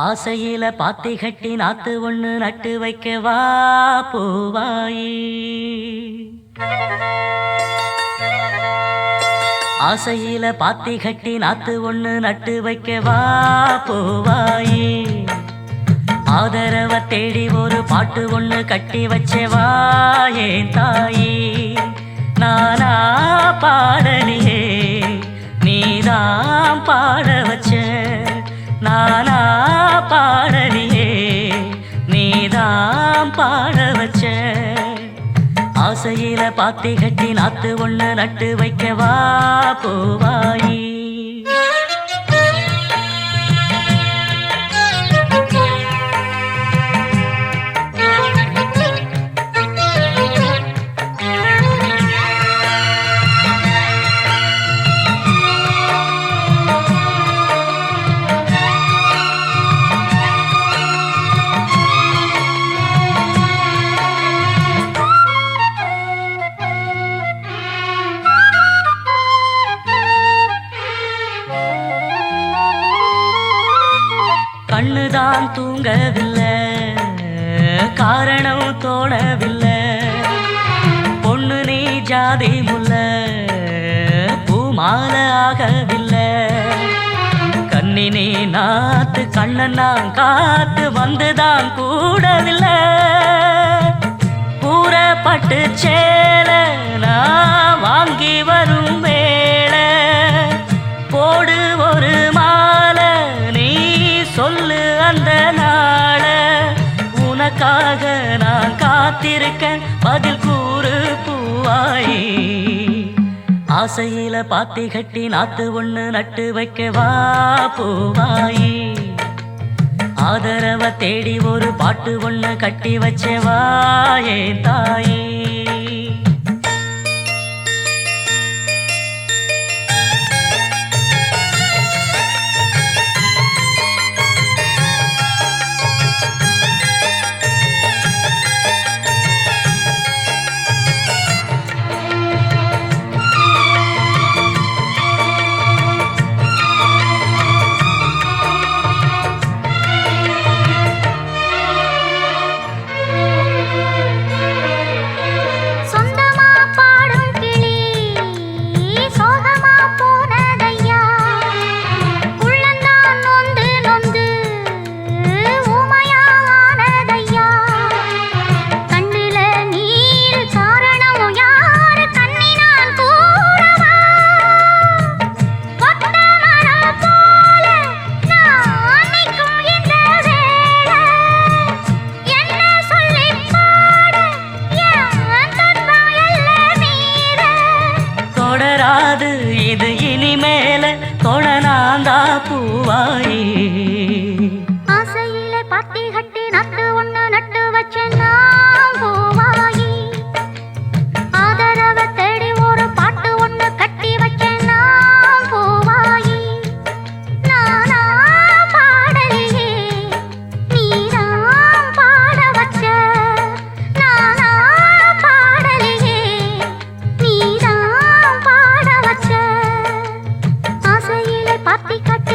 ஆசையில பாத்தி கட்டி நாத்து ஒண்ணு நட்டு வைக்கவா பூவாயி. ஆசையில பாத்தி கட்டி நாத்து ஒண்ணு நட்டு வைக்கவா பூவாயி. ஆதரவ தேடி ஒரு பாட்டு ஒண்ணு கட்டி வச்சவா ஏன் தாயி. நானா பாடலியே நீதான் பாட வச்ச. நானா பாடலியே நீதான் பாட வச்ச. ஆசையில பாத்தி கட்டி நாத்து ஒண்ணு நட்டு வைக்கவா பூவாயி. கண்ணுதான் தூங்கவில்லை, காரணம் தோணவில்லை. பொண்ணு நீ ஜாதி முல்ல, பூமால ஆகவில்லை. கண்ணி நீ நாத்து கண்ணன் நான் காத்து வந்துதான் கூடவில்லை. கூறப்பட்டு சேல நான் வாங்கி வரும் வேளை. போடு ஒரு மாலை நீ சொல்லு அந்த நாள. உனக்காக நான் காத்திருக்கேன் பதில் கூறு பூவாயி. ஆசையில பாத்தி கட்டி நாத்து ஒண்ணு நட்டு வைக்கவா பூவாயி. ஆதரவ தேடி ஒரு பாட்டு ஒண்ணு கட்டி வச்சவா ஏன் தாயி. இது இனிமேல தொடனாந்தா பூவாயி. ஆசையில பாத்தி கட்டி நட்டு ஒண்ணு நட்டு வச்ச நான் பூவாயி. ஆதரவ தேடி ஒரு பாட்டு ஒண்ணு கட்டி வச்ச நான் பூவாயி. நானா பாடலியே நீதான் பாட வச்ச. நானா பாடலியே நீதான் பாட வச்ச. ஆசையிலே பாத்தி கட்டி